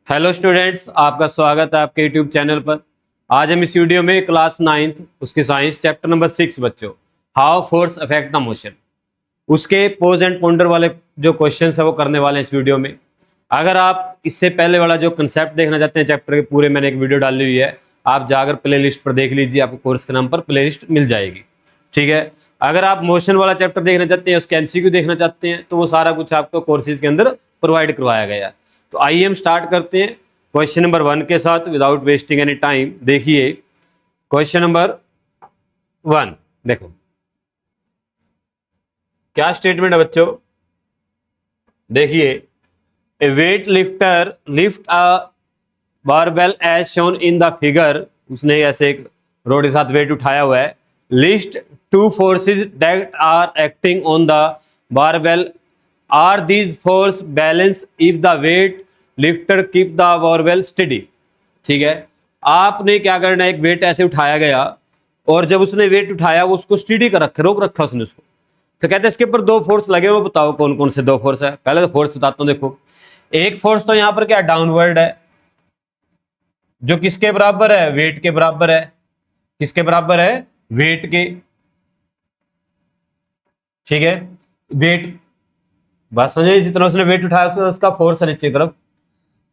Hello students, आपका स्वागत है आपके यूट्यूब चैनल पर। आज हम इस वीडियो में क्लास 9th उसकी साइंस चैप्टर नंबर 6 बच्चों how force affect the motion उसके पोज एंड पोंडर वाले जो क्वेश्चन है वो करने वाले हैं इस वीडियो में। अगर आप इससे पहले वाला जो कंसेप्ट देखना चाहते हैं चैप्टर के पूरे, मैंने एक वीडियो डाली हुई है, आप जाकर प्ले लिस्ट पर देख लीजिए, आपको कोर्स के नाम पर प्ले लिस्ट मिल जाएगी। ठीक है, अगर आप मोशन वाला चैप्टर देखना चाहते हैं, उसके एमसीक्यू देखना चाहते हैं, तो वो सारा कुछ आपको कोर्सेज के अंदर प्रोवाइड करवाया गया है। तो आइए हम स्टार्ट करते हैं क्वेश्चन नंबर 1 के साथ विदाउट वेस्टिंग एनी टाइम। देखिए क्वेश्चन नंबर 1, देखो क्या स्टेटमेंट है बच्चों। देखिए, a weight lifter lift a barbell as shown in the figure, उसने ऐसे एक रोड के साथ वेट उठाया हुआ है। List two forces that are acting on the barbell, are these force balance if the weight lifter keep the barbell steady. ठीक है, आपने क्या करना है, एक वेट ऐसे उठाया गया और जब उसने वेट उठाया वो उसको स्टेडी कर रखा, रोक रखा उसने उसको। तो कहते हैं इसके ऊपर दो फोर्स लगे हुए, बताओ कौन कौन से दो फोर्स है। पहले तो फोर्स बताता हूं। देखो, एक फोर्स तो यहां पर क्या डाउनवर्ड है, जो किसके बराबर है, वेट के बराबर है। किसके बराबर है, वेट के। ठीक है, वेट बात समझे, जितना उसने वेट उठाया उसका फोर्स है नीचे की तरफ।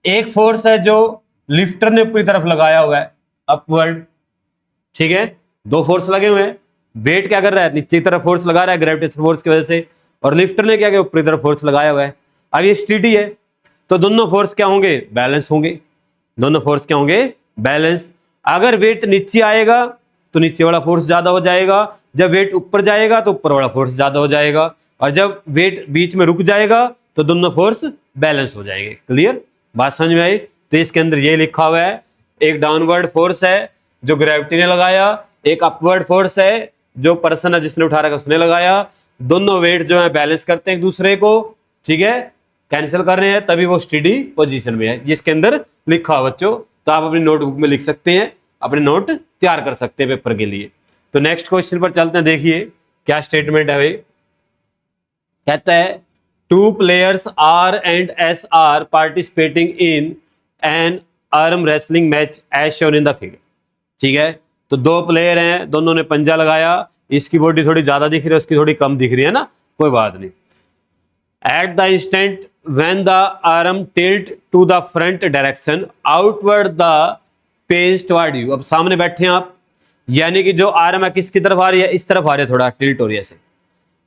एक फोर्स है जो लिफ्टर ने ऊपरी तरफ लगाया हुआ है, अपवर्ड। ठीक है, दो फोर्स लगे हुए हैं। वेट क्या कर रहा है, नीचे की तरफ फोर्स लगा रहा है ग्रेविटेशनल फोर्स की वजह से, और लिफ्टर ने क्या किया, ऊपरी तरफ फोर्स लगाया हुआ है। अब ये स्टेडी है, तो दोनों फोर्स क्या होंगे, बैलेंस होंगे। दोनों फोर्स क्या होंगे, बैलेंस। अगर वेट नीचे आएगा तो नीचे वाला फोर्स ज्यादा हो जाएगा, जब वेट ऊपर जाएगा तो ऊपर वाला फोर्स ज्यादा हो जाएगा, और जब वेट बीच में रुक जाएगा तो दोनों फोर्स बैलेंस हो जाएंगे। क्लियर, बात समझ में आई। तो इसके अंदर ये लिखा हुआ है, एक डाउनवर्ड फोर्स है जो ग्रेविटी ने लगाया, एक अपवर्ड फोर्स है जो पर्सन है जिसने उठा रखा उसने लगाया। दोनों वेट जो है बैलेंस करते हैं एक दूसरे को। ठीक है, कैंसिल कर रहे हैं तभी वो स्टेडी पोजीशन में है, जिसके अंदर लिखा हुआ बच्चों। तो आप अपनी नोटबुक में लिख सकते हैं, अपने नोट तैयार कर सकते हैं पेपर के लिए। तो नेक्स्ट क्वेश्चन पर चलते हैं। देखिए क्या स्टेटमेंट है भाई। कहता है two players R and S are participating in an arm wrestling match as shown in the figure. ठीक है, तो दो प्लेयर हैं, दोनों ने पंजा लगाया, इसकी बॉडी थोड़ी ज्यादा दिख रही है, उसकी थोड़ी कम दिख रही है ना, कोई बात नहीं। At the instant when the arm tilt to the front direction outward the page toward you। अब सामने बैठे हैं आप, यानी कि जो आर्म है किसकी तरफ आ रही है, इस तरफ आ रही है, थोड़ा टिल्ट हो रही है ऐसे,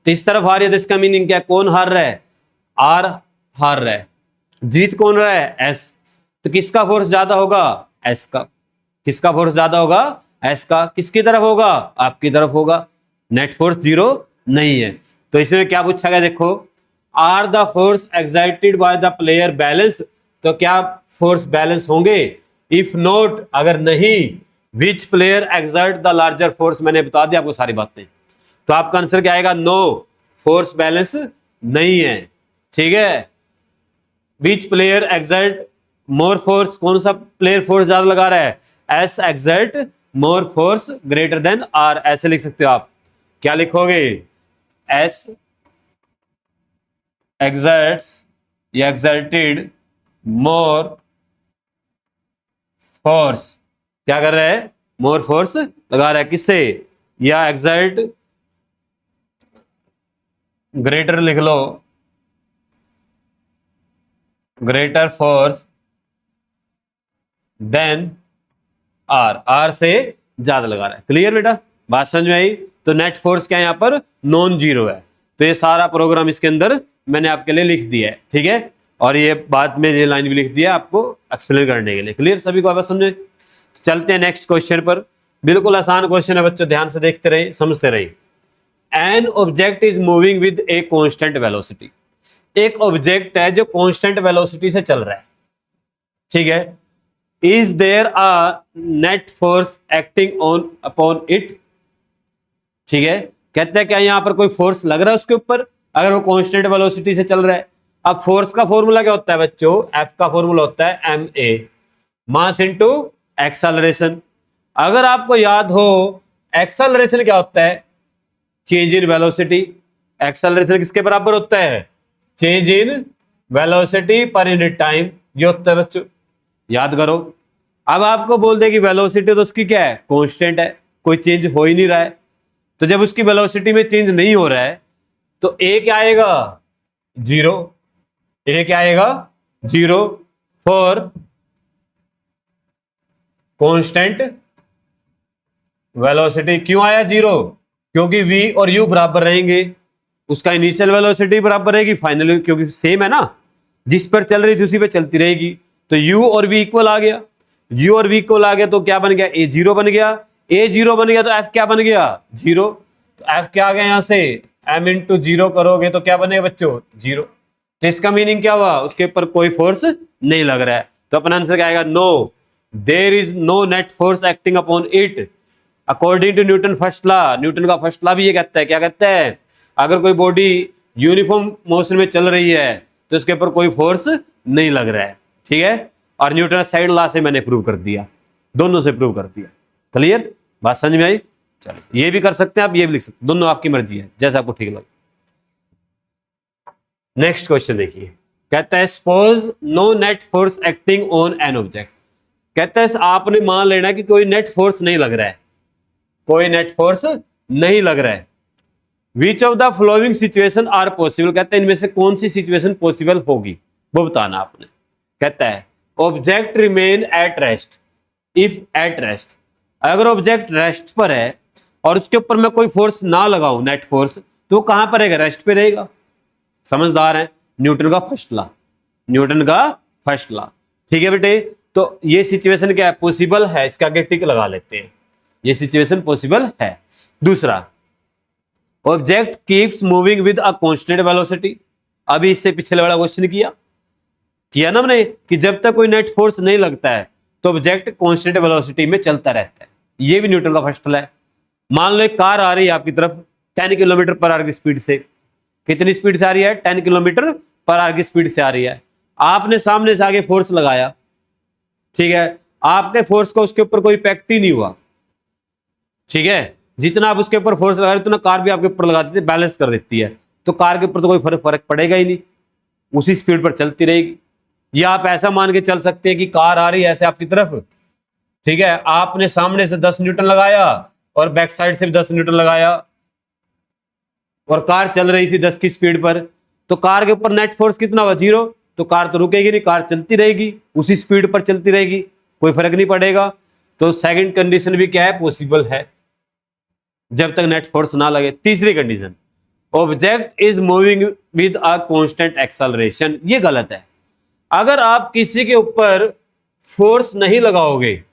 तो इस तरफ आ रही है। तो इसका मीनिंग क्या, कौन हार रहा है, आर हार रहा है। जीत कौन रहा है, एस। तो किसका फोर्स ज्यादा होगा, एस का। किसका फोर्स ज्यादा होगा, एस का। किसकी तरफ होगा, आपकी तरफ होगा। नेट फोर्स जीरो नहीं है। तो इसमें क्या पूछा गया, देखो are the force excited by the player balance, तो क्या फोर्स बैलेंस होंगे। इफ नॉट, अगर नहीं, which player exert the larger force. मैंने बता दिया आपको सारी बातें, तो आपका आंसर क्या आएगा, नो, फोर्स बैलेंस नहीं है। ठीक है, which player exert more force, कौन सा प्लेयर फोर्स ज्यादा लगा रहा है, S exert more force greater than R. ऐसे लिख सकते हो आप, क्या लिखोगे, एस exerts या exerted more force। क्या कर रहा है, more force लगा रहा है, किससे, या exert greater लिख लो, greater force than R, R से ज्यादा लगा रहा है। क्लियर बेटा, बात समझ में आई। तो नेट फोर्स क्या है, यहां पर नॉन जीरो है। तो ये सारा प्रोग्राम इसके अंदर मैंने आपके लिए लिख दिया है। ठीक है, और ये बाद में ये लाइन भी लिख दिया आपको एक्सप्लेन करने के लिए। क्लियर, सभी को आवाज समझे। तो चलते हैं नेक्स्ट क्वेश्चन पर। बिल्कुल आसान क्वेश्चन है बच्चों, ध्यान से देखते रहिए, समझते रहिए। An object is moving with a constant velocity. एक ऑब्जेक्ट है जो कांस्टेंट वेलोसिटी से चल रहा है। ठीक है, is there a net force acting on upon it. ठीक है, कहते हैं क्या यहां पर कोई फोर्स लग रहा है उसके ऊपर, अगर वो कांस्टेंट वेलोसिटी से चल रहा है। अब फोर्स का फॉर्मूला क्या होता है बच्चों, एफ का फॉर्मूला होता है M A, mass into acceleration. अगर आपको याद हो, एक्सेलरेशन क्या होता है, चेंज इन वेलोसिटी। एक्सेलरेशन किसके बराबर होता है, change in velocity per unit time, ये होता है बच्चों। याद करो। अब आपको बोल दे कि वेलोसिटी तो उसकी क्या है, कांस्टेंट है, कोई चेंज हो ही नहीं रहा है। तो जब उसकी वेलोसिटी में चेंज नहीं हो रहा है तो ए क्या आएगा, जीरो। ए क्या आएगा, जीरो फॉर कांस्टेंट वेलोसिटी। क्यों आया जीरो, क्योंकि v और u बराबर रहेंगे, उसका इनिशियल वेलोसिटी बराबर रहेगी फाइनल, क्योंकि सेम है ना, जिस पर चल रही थी उसी पे चलती रहेगी। तो u और v इक्वल आ गया, u और v इक्वल आ गया तो क्या बन गया, a जीरो बन गया। a जीरो बन गया तो f क्या बन गया, जीरो। तो f क्या आ गया, यहां से m इंटू जीरो करोगे तो क्या बनेगा बच्चों, जीरो। तो इसका मीनिंग क्या हुआ, उसके ऊपर कोई फोर्स नहीं लग रहा है। तो अपना आंसर क्या आएगा, no there is no net force acting upon it according to Newton first law. Newton का फर्स्ट लॉ भी ये कहता है, क्या कहता है, अगर कोई बॉडी यूनिफॉर्म मोशन में चल रही है तो उसके ऊपर कोई फोर्स नहीं लग रहा है, ठीक है। और न्यूटन सेकंड लॉ से मैंने प्रूव कर दिया, दोनों से प्रूव कर दिया। क्लियर, बात समझ में आई। चलो ये भी कर सकते हैं आप, ये भी लिख सकते हैं, दोनों आपकी मर्जी है, जैसा आपको ठीक लगे। नेक्स्ट क्वेश्चन देखिए, कहता है suppose no net force acting on an object. कहता है आपने मान लेना कि कोई नेट फोर्स नहीं लग रहा है, कोई नेट फोर्स नहीं लग रहा है। Which of the following situation are possible, कहते हैं इनमें से कौन सी सिचुएशन पॉसिबल होगी वो बताना आपने। कहता है object remain at rest if at rest, अगर ऑब्जेक्ट रेस्ट पर है और उसके ऊपर मैं कोई फोर्स ना लगाऊं नेट फोर्स, तो वो कहां पर रहेगा, रेस्ट पे रहेगा। समझदार है, न्यूटन का फर्स्ट लॉ, न्यूटन का फर्स्ट लॉ, ठीक है बेटे। तो ये सिचुएशन क्या है, पॉसिबल है, इसके आगे टिक लगा लेते हैं, ये सिचुएशन पॉसिबल है। दूसरा, object keeps moving with a constant velocity. अभी इससे पिछले वाला क्वेश्चन किया ना हमने कि जब तक कोई नेट फोर्स नहीं लगता है तो ऑब्जेक्ट कांस्टेंट वेलोसिटी में चलता रहता है, ये भी न्यूटन का फर्स्ट लॉ है। मान लो एक कार आ रही है आपकी तरफ 10 किलोमीटर पर आवर की स्पीड से, कितनी स्पीड से आ रही है, 10 किलोमीटर पर आवर की स्पीड से आ रही है। आपने सामने से आगे फोर्स लगाया, ठीक है, आपके फोर्स का उसके ऊपर कोई इफेक्ट ही नहीं हुआ, ठीक है। जितना आप उसके ऊपर फोर्स लगा रहे उतना कार भी आपके ऊपर लगा देती है, बैलेंस कर देती है, तो कार के ऊपर तो कोई फर्क पड़ेगा ही नहीं, उसी स्पीड पर चलती रहेगी। या आप ऐसा मान के चल सकते हैं कि कार आ रही है ऐसे आपकी तरफ, ठीक है, आपने सामने से 10 न्यूटन लगाया और बैक साइड से भी 10 न्यूटन लगाया और कार चल रही थी 10 की स्पीड पर, तो कार के ऊपर नेट फोर्स कितना हुआ, जीरो। तो कार तो रुकेगी नहीं, कार चलती रहेगी, उसी स्पीड पर चलती रहेगी, कोई फर्क नहीं पड़ेगा। तो सेकंड कंडीशन भी क्या है, पॉसिबल है, जब तक नेट फोर्स ना लगे। तीसरी condition, object is moving with a constant acceleration, ये गलत है। अगर आप किसी के ऊपर फोर्स नहीं लगाओगे,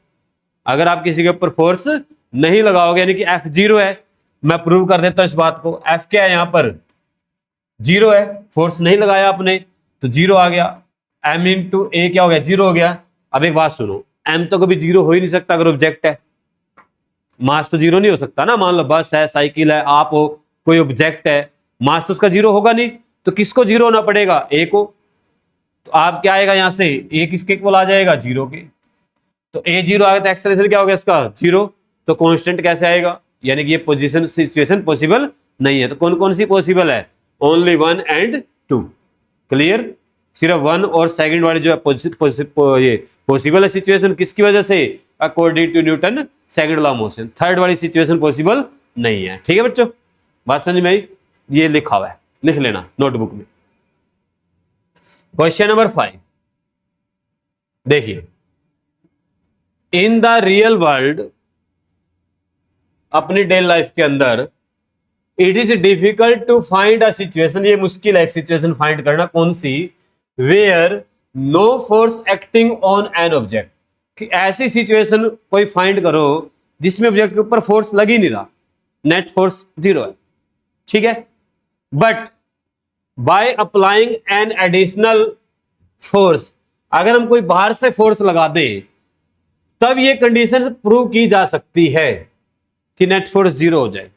अगर आप किसी के ऊपर फोर्स नहीं लगाओगे, यानी कि एफ जीरो है, मैं प्रूव कर देता हूं इस बात को। एफ क्या है, यहां पर जीरो है, फोर्स नहीं लगाया आपने तो जीरो आ गया। एम इंटू ए क्या हो गया, जीरो हो गया। अब एक बात सुनो, एम तो कभी जीरो हो ही नहीं सकता अगर ऑब्जेक्ट है, मास तो जीरो नहीं हो सकता ना। मान लो बस है, साइकिल है, आप हो, कोई ऑब्जेक्ट है, मास तो उसका जीरो होगा नहीं, तो किसको जीरो होना पड़ेगा, ए को। तो आप क्या आएगा यहां से, ए किसके इक्वल आ जाएगा, जीरो के। तो ए जीरो आएगा तो एक्सेलरेशन क्या हो गया इसका, जीरो। तो कांस्टेंट कैसे आएगा, यानी कि ये पोजीशन सिचुएशन पॉसिबल नहीं है। तो कौन कौन सी पॉसिबल है, ओनली 1 एंड 2। क्लियर, सिर्फ 1 और सेकंड वाली जो है ये पॉसिबल है सिचुएशन, किसकी वजह से, according to Newton second law motion. Third वाली सिचुएशन पॉसिबल नहीं है, ठीक है बच्चों, बात समझ में आई। ये लिखा हुआ है, लिख लेना नोटबुक में। क्वेश्चन नंबर 5 देखिए, इन द रियल वर्ल्ड, अपनी डेली लाइफ के अंदर, it is difficult to find a situation, ये मुश्किल है एक सिचुएशन फाइंड करना, कौन सी, where no force acting on an object, कि ऐसी सिचुएशन कोई फाइंड करो जिसमें ऑब्जेक्ट के ऊपर फोर्स लग ही नहीं रहा, नेट फोर्स जीरो है, ठीक है। But by applying an additional force, अगर हम कोई बाहर से फोर्स लगा दें तब ये कंडीशन प्रूव की जा सकती है कि नेट फोर्स जीरो हो जाए,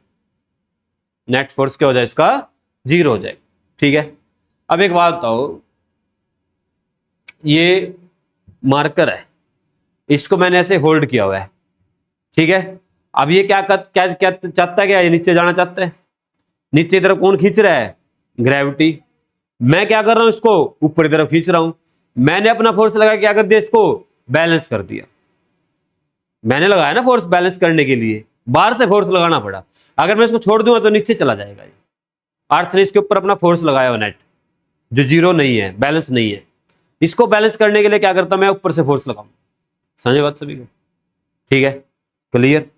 नेट फोर्स क्या हो जाए इसका, जीरो हो जाए, ठीक है। अब एक बात बताओ, ये मार्कर है, इसको मैंने ऐसे होल्ड किया हुआ है, ठीक है। अब ये क्या चाहता है, क्या ये नीचे जाना चाहता है, नीचे तरफ कौन खींच रहा है, ग्रेविटी। मैं क्या कर रहा हूं, इसको ऊपर की तरफ खींच रहा हूं। मैंने अपना फोर्स लगा क्या कर दिया, इसको बैलेंस कर दिया। मैंने लगाया ना फोर्स बैलेंस करने के लिए, बाहर से फोर्स लगाना पड़ा। अगर मैं इसको छोड़ दूंगा तो नीचे चला जाएगा। ये अर्थ ने इसके ऊपर अपना फोर्स लगाया हुआ नेट, जो जीरो नहीं है, बैलेंस नहीं है। इसको बैलेंस करने के लिए क्या करता, मैं ऊपर से फोर्स लगाऊं। समझे बात सभी को? ठीक है, क्लियर।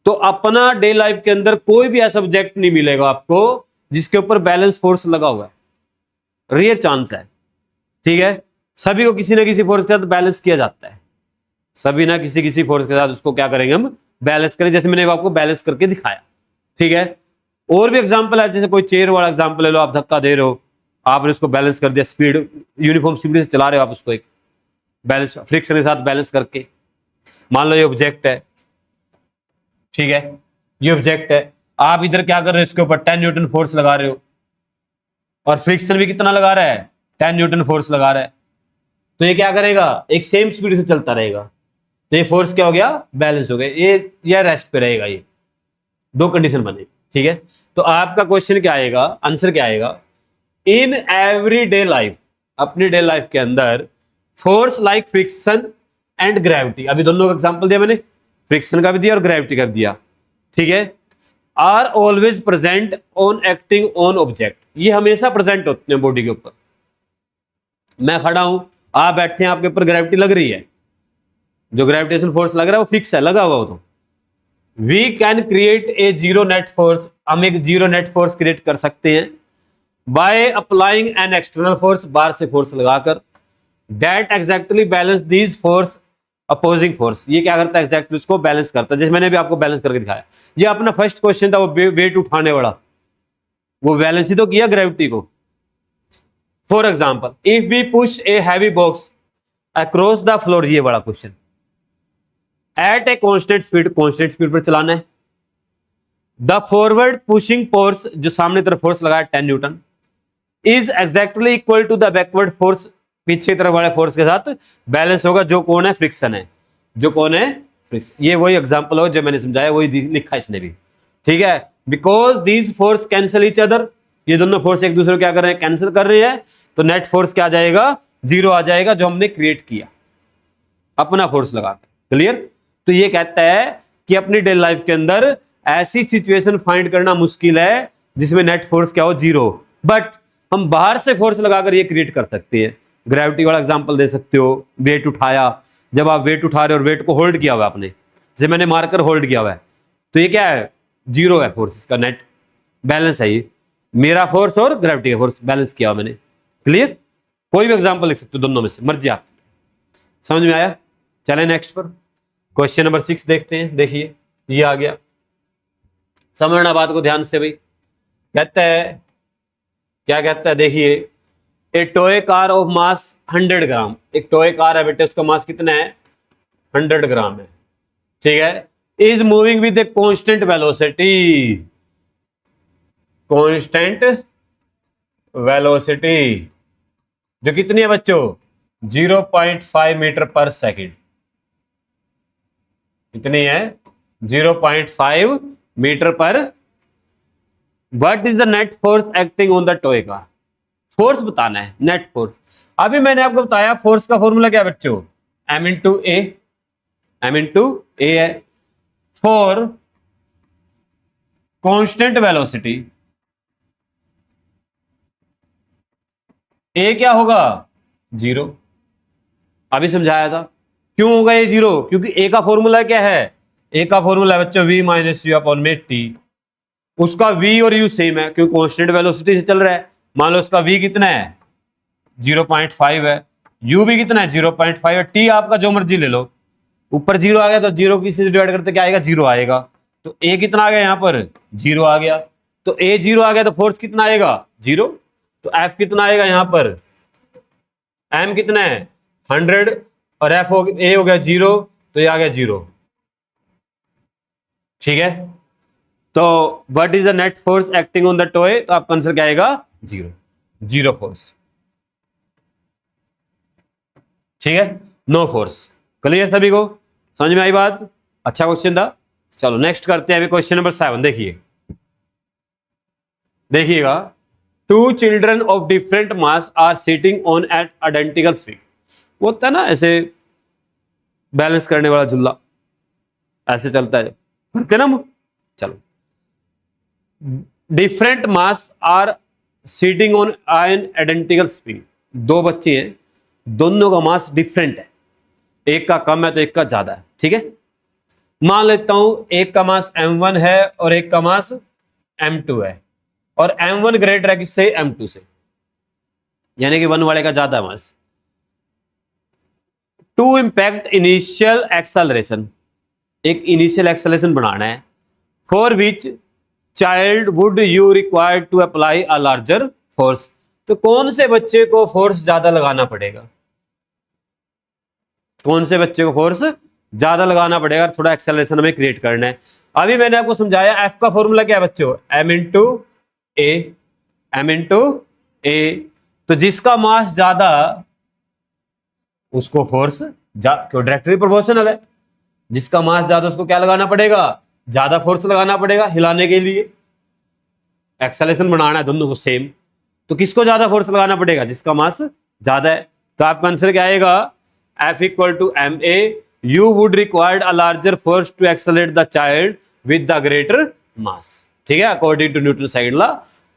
तो अपना डे लाइफ के अंदर कोई भी ऐसा ऑब्जेक्ट नहीं मिलेगा आपको जिसके ऊपर बैलेंस फोर्स लगा हुआ है, रेयर चांस है। ठीक है, सभी को किसी ना किसी फोर्स के साथ बैलेंस किया जाता है, सभी ना किसी फोर्स के साथ उसको क्या करेंगे हम, बैलेंस करें। जैसे मैंने आपको बैलेंस करके दिखाया। ठीक है, और भी एग्जांपल है, जैसे कोई चेयर वाला एग्जांपल ले लो, आप धक्का दे रहे हो, आपने उसको बैलेंस कर दिया, स्पीड यूनिफॉर्म स्पीड से चला रहे हो आप उसको, एक बैलेंस फ्रिक्शन के साथ बैलेंस करके। मान लो ये ऑब्जेक्ट है, ठीक है, ये ऑब्जेक्ट है, आप इधर क्या कर रहे हो, इसके ऊपर 10 न्यूटन फोर्स लगा रहे हो, और फ्रिक्शन भी कितना लगा रहा है, 10 न्यूटन फोर्स लगा रहा है। तो ये क्या करेगा, एक सेम स्पीड से चलता रहेगा, तो ये फोर्स क्या हो गया, बैलेंस हो गया। ये रेस्ट पे रहेगा। ये दो कंडीशन बने। ठीक है, तो आपका क्वेश्चन क्या आएगा, आंसर क्या आएगा, इन एवरी डे लाइफ, अपनी डे लाइफ के अंदर force like friction and gravity, अभी दोनों का एग्जांपल दिया मैंने, फ्रिक्शन का भी दिया और ग्रेविटी का भी दिया। ठीक है, are always present on acting on object, ये हमेशा प्रेजेंट होते हैं बॉडी के ऊपर। मैं खड़ा हूं, आप बैठे हैं, आपके ऊपर ग्रेविटी लग रही है, जो ग्रेविटेशन फोर्स लग रहा है वो फिक्स है, लगा हुआ हो। तो we can create a zero net force, हम एक जीरो नेट फोर्स क्रिएट कर सकते हैं by applying an external force, बाहर से फोर्स लगाकर, that exactly balance these force opposing force, ये क्या करता है, एग्जैक्टली उसको बैलेंस करता है। जैसे मैंने भी आपको बैलेंस करके दिखाया, ये अपना फर्स्ट क्वेश्चन था, वो वेट उठाने वाला, वो बैलेंस ही तो किया ग्रेविटी को। For example, if we push a heavy box across the floor, ये बड़ा question, at a constant speed, constant speed पर चलाना है, द फॉरवर्ड पुशिंग फोर्स, जो सामने तरफ फोर्स लगाया 10 newton, is exactly equal to the backward force, पीछे तरफ वाले फोर्स के साथ बैलेंस होगा, जो कौन है, फ्रिक्शन है, जो कौन है, फ्रिक्शन। ये वही एग्जांपल हो जो मैंने समझाया, वही लिखा इसने भी। ठीक है, because these force cancel each other, ये दोनों फोर्स एक दूसरे को क्या कर रहे हैं, कैंसिल कर रहे हैं, तो नेट फोर्स क्या आ जाएगा, जीरो आ जाएगा, जो हमने क्रिएट किया अपना फोर्स लगा के। क्लियर। तो ये कहता है कि अपनी डे लाइफ के अंदर ऐसी सिचुएशन फाइंड करना मुश्किल है जिसमें नेट फोर्स क्या हो, जीरो, बट हम बाहर से फोर्स लगाकर ये क्रिएट कर सकते हैं। ग्रेविटी वाला एग्जांपल दे सकते हो, वेट उठाया, जब आप वेट उठा रहे हो और वेट को होल्ड किया हुआ आपने, जैसे मैंने मारकर होल्ड किया हुआ है, तो ये क्या है, जीरो है फोर्स, इसका नेट बैलेंस है, ये मेरा फोर्स और ग्रेविटी का फोर्स बैलेंस किया हुआ मैंने। क्लियर। कोई भी एग्जांपल लिख सकते हो दोनों में से, मर्जी आप। समझ में आया? चलें नेक्स्ट पर, क्वेश्चन नंबर 6 देखते हैं। देखिए ये आ गया, समझना बात को ध्यान से भाई। कहता है, क्या कहता है, देखिए, ए टॉय कार ऑफ मास 100 ग्राम, एक टॉय कार है बेटे, उसका मास कितना है, 100 ग्राम है। ठीक है, is moving with a constant velocity, constant velocity जो कितनी है बच्चों, 0.5 मीटर पर सेकेंड। कितनी है, 0.5 मीटर पर। What is the net force acting on the toy car, force बताना है, नेट फोर्स। अभी मैंने आपको बताया फोर्स का फॉर्मूला क्या बच्चों, m इंटू ए, m इंटू ए है, फॉर कांस्टेंट वेलोसिटी ए क्या होगा, जीरो। अभी समझाया था क्यों होगा ये जीरो, क्योंकि ए का फॉर्मूला क्या है, ए का फॉर्मूला है बच्चों v माइनस यू अपॉन में टी। उसका v और u सेम है क्योंकि कांस्टेंट वेलोसिटी से चल रहा है। मान लो उसका v कितना है, 0.5 है, u भी कितना है, 0.5 है, t आपका जो मर्जी ले लो, ऊपर जीरो आ गया तो जीरो किसी से डिवाइड करते क्या आएगा, जीरो आएगा। तो a कितना आ गया, यहां पर जीरो आ गया, तो a जीरो आ गया तो फोर्स कितना आएगा, जीरो। तो F कितना आएगा, यहां पर m कितना है 100 और F हो a हो गया जीरो, तो ये आ गया जीरो। ठीक है, तो what is the net force acting on the toy, तो आपका आंसर क्या आएगा, जीरो, जीरो फोर्स। ठीक है, नो फोर्स। क्लियर सभी को, समझ में आई बात? अच्छा क्वेश्चन था। चलो नेक्स्ट करते हैं अभी क्वेश्चन नंबर 7। देखिए, देखिएगा, two children of different mass are sitting on at identical swing. वो होता है ना ऐसे बैलेंस करने वाला झूला ऐसे चलता है, करते ना हम। चलो, different mass are sitting on an identical spring. दो बच्चे हैं, दोनों का मास डिफरेंट है, एक का कम है तो एक का ज्यादा है, ठीक है। मान लेता हूं एक का मास m1 है और एक का मास m2 है, और m1 ग्रेटर है किससे, m2 से, यानी कि 1 वाले का ज्यादा mass. To impact initial acceleration, एक इनिशियल एक्सेलरेशन बनाना है, for which child would you required to apply a larger force. तो कौन से बच्चे को फोर्स ज्यादा लगाना पड़ेगा, कौन से बच्चे को फोर्स ज्यादा लगाना पड़ेगा, थोड़ा एक्सेलरेशन हमें क्रिएट करना है। अभी मैंने आपको समझाया एफ का फॉर्मूला क्या है बच्चों, m इंटू ए, m इंटू ए। तो जिसका मास ज्यादा उसको फोर्स क्यों, डायरेक्टली प्रोपोर्शनल है, जिसका मास ज्यादा उसको क्या लगाना पड़ेगा, ज्यादा फोर्स लगाना पड़ेगा हिलाने के लिए, एक्सेलरेशन बनाना है दोनों को सेम। तो किसको ज्यादा फोर्स लगाना पड़ेगा, जिसका मास ज्यादा है। तो आपका आंसर क्या आएगा, F equal to M A, you would required a larger force to accelerate the child with the greater mass, ठीक है। According to Newton second law,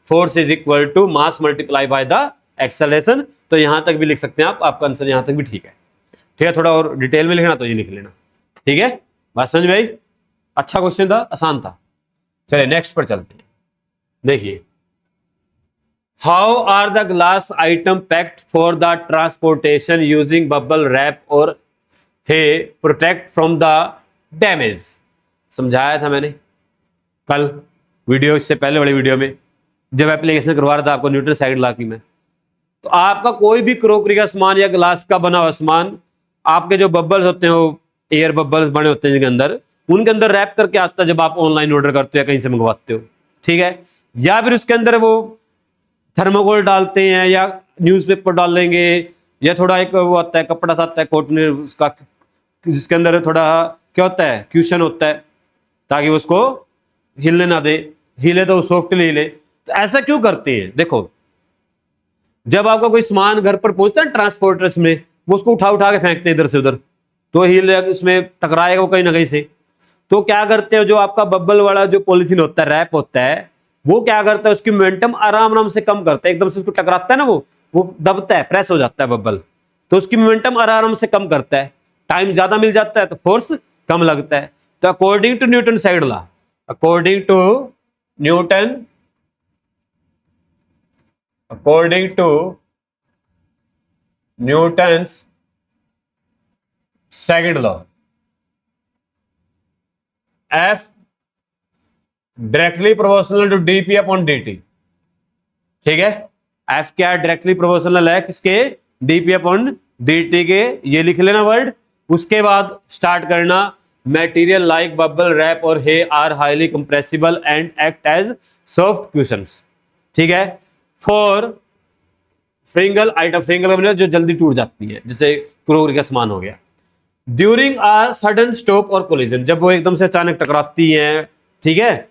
force is equal to mass multiply by the acceleration. तो यहां तक भी लिख सकते हैं आप, आपका आंसर यहां तक भी ठीक है, ठीक है। थोड़ा और डिटेल में लिखना तो ये लिख लेना, ठीक है। बात समझ में आई, अच्छा क्वेश्चन था, आसान था। चलिए नेक्स्ट पर चलते हैं। देखिए, how are the glass item packed for the transportation using bubble wrap और he protect from the damage. समझाया था मैंने कल वीडियो, इससे पहले वाली वीडियो में जब एप्लीकेशन करवा रहा था आपको न्यूटन सेकंड लॉ की में। तो आपका कोई भी क्रोकरी का सामान या ग्लास का बना हुआ सामान, आपके जो बबल्स होते हैं वो एयर बबल्स बने होते हैं जिनके अंदर, उनके अंदर रैप करके आता है जब आप ऑनलाइन ऑर्डर करते हो या कहीं से मंगवाते हो, ठीक है। या फिर उसके अंदर वो थर्मोकोल डालते हैं या न्यूज़पेपर डालेंगे, या थोड़ा एक वो आता है कपड़ा सा आता है कॉटन उसका, जिसके अंदर थोड़ा क्या होता है, क्यूशन होता है, ताकि उसको हिलने ना दे, हिले तो सॉफ्टली हिले। तो ऐसा क्यों करते हैं, देखो जब आपका कोई सामान घर पर पहुंचता है ट्रांसपोर्टर्स में, वो उसको उठा उठा के फेंकते हैं इधर से उधर, तो हिले उसमें टकराएगा वो कहीं ना कहीं से। तो क्या करते हैं, जो आपका बबल वाला जो पॉलिथीन होता है, रैप होता है, वो क्या करता है, उसकी मोमेंटम आराम आराम से कम करता है, एकदम से उसको टकराता है ना, वो दबता है, प्रेस हो जाता है बबल, तो उसकी मोमेंटम आराम आराम से कम करता है, टाइम ज्यादा मिल जाता है तो फोर्स कम लगता है। तो according to Newton second law, according to Newton Newton's second law, F directly proportional to dp upon dt, ठीक है। एफ क्या डायरेक्टली प्रोपोर्शनल है किसके, डीपी अपॉन dt के, ये लिख लेना वर्ड। उसके बाद स्टार्ट करना, मटेरियल लाइक बबल रैप और they are highly compressible and act as soft cushions, ठीक है। फॉर फ्रिंगल आइटम, फ्रिंगल जो जल्दी टूट जाती है, जैसे क्रोकरी का सामान हो गया। ड्यूरिंग अ सडन स्टॉप और कोलिजन, जब वो एकदम से अचानक टकराती हैं, ठीक है।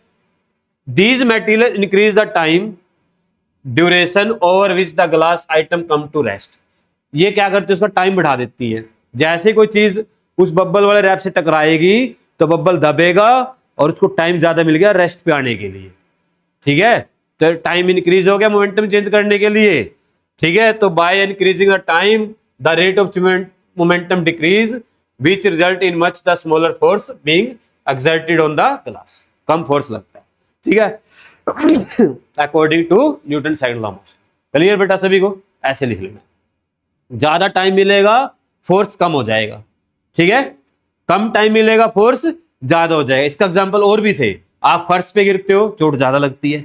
These material increase the time duration over which the glass item come to rest. ये क्या करती है, उसका टाइम बढ़ा देती है। जैसे कोई चीज उस बब्बल वाले रैप से टकराएगी तो बब्बल दबेगा और उसको टाइम ज्यादा मिल गया रेस्ट पे आने के लिए, ठीक है। तो टाइम इंक्रीज हो गया मोमेंटम चेंज करने के लिए, ठीक है। तो by increasing the time the rate of momentum decrease which result in much the smaller force being exerted on the glass, कम फोर्स लगता है, ठीक है, according to Newton second law motion. Clear बेटा सभी को, ऐसे लिख लेना, ज्यादा टाइम मिलेगा फोर्स कम हो जाएगा, ठीक है, कम टाइम मिलेगा फोर्स ज्यादा हो जाएगा। इसका एग्जांपल और भी थे, आप फर्श पे गिरते हो चोट ज्यादा लगती है,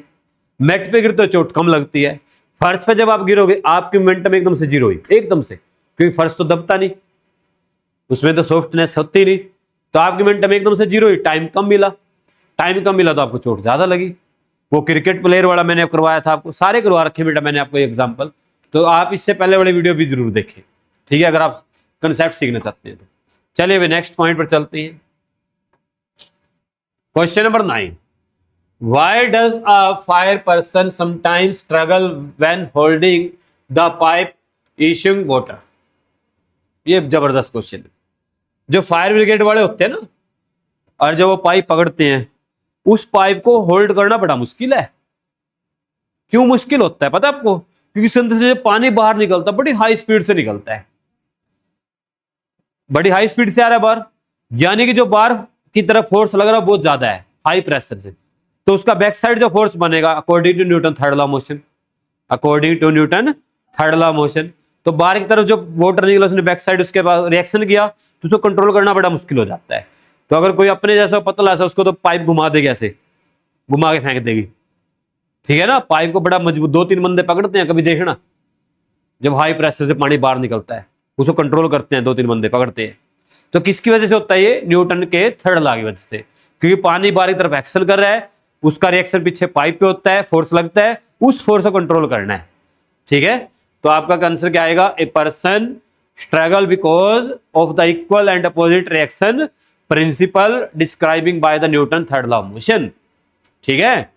मेट पे गिरते हो चोट कम लगती है। फर्श पे जब आप गिरोगे आपकी मोमेंटम एकदम से जीरो हुई, एकदम से, क्योंकि फर्श तो दबता नहीं, उसमें तो सॉफ्टनेस होती नहीं, तो आपकी मोमेंटम एकदम से जीरो हुई, टाइम कम मिला, टाइम कम मिला तो आपको चोट ज्यादा लगी। वो क्रिकेट प्लेयर वाला मैंने करवाया था आपको, सारे करवा रखे बेटा मैंने आपको एग्जांपल, तो आप इससे पहले वाले वीडियो भी जरूर देखें, ठीक है, अगर आप कंसेप्ट सीखना चाहते हैं तो। चलिए अभी नेक्स्ट पॉइंट पर चलते हैं। Question number 9, why does a fire person sometimes struggle when holding the pipe issuing water. ये जबरदस्त क्वेश्चन है। जो फायर ब्रिगेड वाले होते हैं ना, और जब वो पाइप पकड़ते हैं, उस पाइप को होल्ड करना बड़ा मुश्किल है। क्यों मुश्किल होता है पता है आपको? क्योंकि इसके अंदर से जो पानी बाहर निकलता है बड़ी हाई स्पीड से निकलता है, बड़ी हाई स्पीड से आ रहा है बाहर, यानी कि जो बाहर की तरफ फोर्स लग रहा है बहुत ज्यादा है, हाई प्रेशर से। तो उसका बैक साइड जो फोर्स बनेगा according to Newton third law motion, according to Newton third law motion, तो बाहर की तरफ जो वाटर निकला उसने बैक साइड उसके बाद रिएक्शन किया, तो उसको कंट्रोल करना बड़ा मुश्किल हो जाता है। तो अगर कोई अपने जैसा पतला सा, उसको तो पाइप घुमा देगी, ऐसे घुमा के फेंक देगी, ठीक है ना। पाइप को बड़ा मजबूत 2-3 बंदे पकड़ते हैं, कभी देखना, जब हाई प्रेशर से पानी बाहर निकलता है उसको कंट्रोल करते हैं, 2-3 बंदे पकड़ते हैं। तो किसकी वजह से होता है ये? न्यूटन के थर्ड लॉ की वजह से, क्योंकि पानी बाहर की तरफ एक्शन कर रहा है, उसका रिएक्शन पीछे पाइप पे होता है, फोर्स लगता है, उस फोर्स को कंट्रोल करना है, ठीक है। तो आपका आंसर क्या आएगा? A person struggle because of the equal and opposite reaction principle describing by the Newton third law of motion, ठीक है।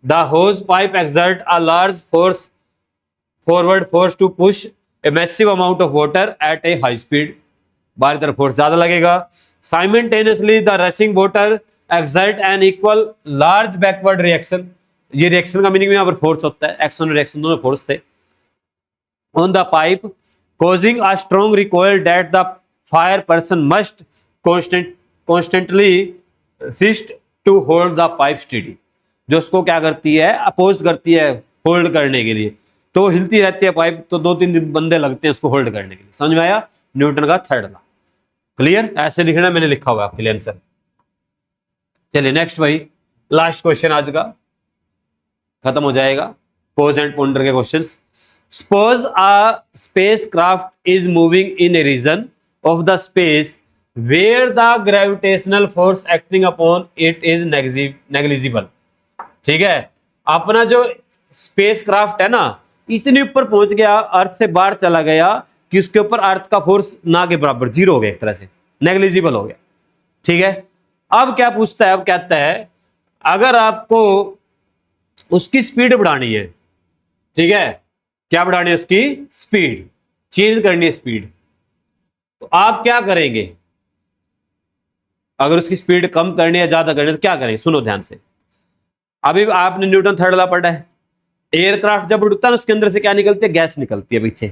The hose pipe exert a large force forward force to push a massive amount of water at a high speed, बाहर तरफ force ज्यादा लगेगा। Simultaneously the rushing water exert an equal large backward reaction, ये reaction का meaning में यहाँ पर force होता है, एक्शन और रिएक्शन दोनों फोर्स थे, on the pipe causing a strong recoil that the fire person must constantly resist to hold the pipe steady, जो उसको क्या करती है? अपोज करती है होल्ड करने के लिए, तो हिलती रहती है पाइप, तो 2-3 बंदे लगते हैं उसको होल्ड करने के लिए। समझ में आया? न्यूटन का थर्ड लॉ क्लियर? ऐसे लिखना, मैंने लिखा हुआ आपके लिए आंसर। चलिए नेक्स्ट भाई, लास्ट क्वेश्चन आज का खत्म हो जाएगा, पोज एंड पोंडर के questions. Suppose a spacecraft is moving in a region of the space where the gravitational force acting upon it is negligible, ठीक है। अपना जो स्पेसक्राफ्ट है ना, इतनी ऊपर पहुंच गया, अर्थ से बाहर चला गया कि उसके ऊपर अर्थ का फोर्स ना के बराबर, जीरो हो गया, एक तरह से नेग्लिजिबल हो गया, ठीक है। अब क्या पूछता है? अब कहता है अगर आपको उसकी स्पीड बढ़ानी है, ठीक है, क्या बढ़ानी है? उसकी स्पीड चेंज करनी है, स्पीड, तो आप क्या करेंगे? अगर उसकी स्पीड कम करनी है, ज्यादा करनी है, तो क्या करेंगे? सुनो ध्यान से। अभी आपने न्यूटन थर्ड लॉ पढ़ा है, एयरक्राफ्ट जब उड़ता है उसके अंदर से क्या निकलती है? गैस निकलती है पीछे,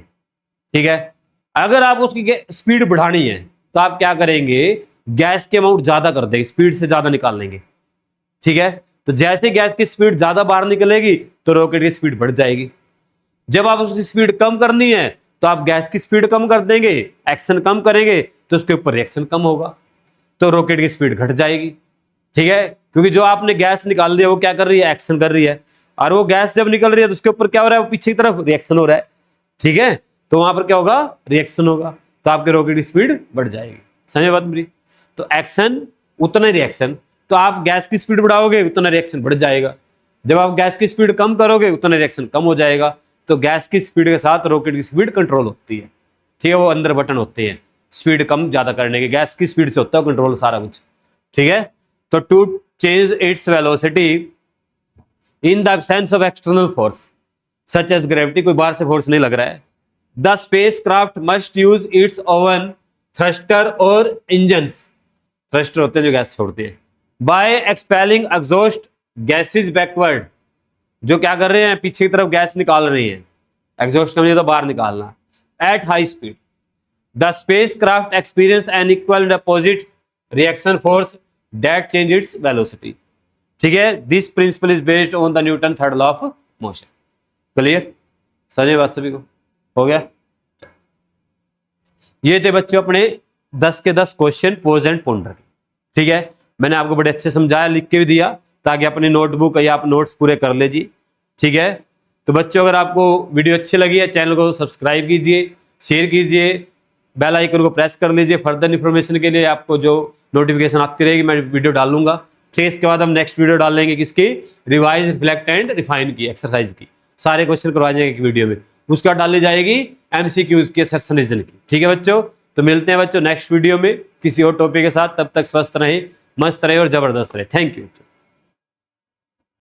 ठीक है। अगर आप उसकी स्पीड बढ़ानी है तो आप क्या करेंगे? गैस के अमाउंट ज्यादा कर देंगे, स्पीड से ज्यादा निकाल लेंगे, ठीक है। तो जैसे गैस की स्पीड ज्यादा बाहर निकलेगी तो रॉकेट की स्पीड बढ़ जाएगी। जब आप उसकी स्पीड कम करनी है तो आप गैस की स्पीड कम कर देंगे, एक्शन कम करेंगे तो उसके ऊपर रिएक्शन कम होगा, तो रॉकेट की स्पीड घट जाएगी, ठीक है। क्योंकि जो आपने गैस निकाल दिया वो क्या कर रही है? एक्शन कर रही है, और वो गैस जब निकल रही है तो उसके ऊपर क्या हो रहा है? वो पीछे की तरफ रिएक्शन हो रहा है, ठीक है। तो वहां पर क्या होगा? रिएक्शन होगा, तो आपके रॉकेट की स्पीड बढ़ जाएगी। समझे बात मेरी? तो एक्शन उतना रिएक्शन, तो आप गैस की स्पीड बढ़ाओगे उतना रिएक्शन बढ़ जाएगा, जब आप गैस की स्पीड कम करोगे उतना रिएक्शन कम हो जाएगा। तो गैस की स्पीड के साथ रॉकेट की स्पीड कंट्रोल होती है, ठीक है। वो अंदर बटन होते हैं स्पीड कम ज्यादा करने के, गैस की स्पीड से होता है कंट्रोल सारा कुछ, ठीक है। तो to change its velocity in the absence of external force such as gravity, कोई बाहर से फोर्स नहीं लग रहा है, the spacecraft must use its own thruster और इंजन्स, थ्रस्टर होते हैं जो गैस छोड़ते हैं, by expelling exhaust gases backward, जो क्या कर रहे हैं? पीछे की तरफ गैस निकाल रही है, एग्जॉस्ट करनी है तो बाहर निकालना, at high speed the spacecraft experience an equal and opposite reaction force that change its velocity, ठीक है। This principle is based on the Newton third law of motion. Clear? समझे बात सभी को? हो गया? ये थे बच्चों अपने 10 के 10 क्वेश्चन पोज एंड पोंडर के, ठीक है। मैंने आपको बड़े अच्छे समझाया, लिख के भी दिया, ताकि अपनी नोटबुक या आप नोट्स पूरे कर लीजिए, ठीक है। तो बच्चों अगर आपको वीडियो अच्छी लगी है, चैनल को सब्सक्राइब कीजिए, शेयर कीजिए, बेल आइकन को प्रेस कर लीजिए। फर्दर इन्फॉर्मेशन के लिए आपको जो नोटिफिकेशन आती रहेगी मैं वीडियो डाल लूंगा, ठीक है। इसके बाद हम नेक्स्ट वीडियो डाल लेंगे किसकी? रिवाइज, रिफ्लेक्ट एंड रिफाइन की एक्सरसाइज की, सारे क्वेश्चन करवाए जाएंगे एक वीडियो में। उसके बाद डाली जाएगी एमसीक्यूज की, सेशन रीजन की, ठीक है बच्चों। तो मिलते हैं बच्चों नेक्स्ट वीडियो में किसी और टॉपिक के साथ, तब तक स्वस्थ रहे, मस्त रहे और जबरदस्त रहे। Thank you.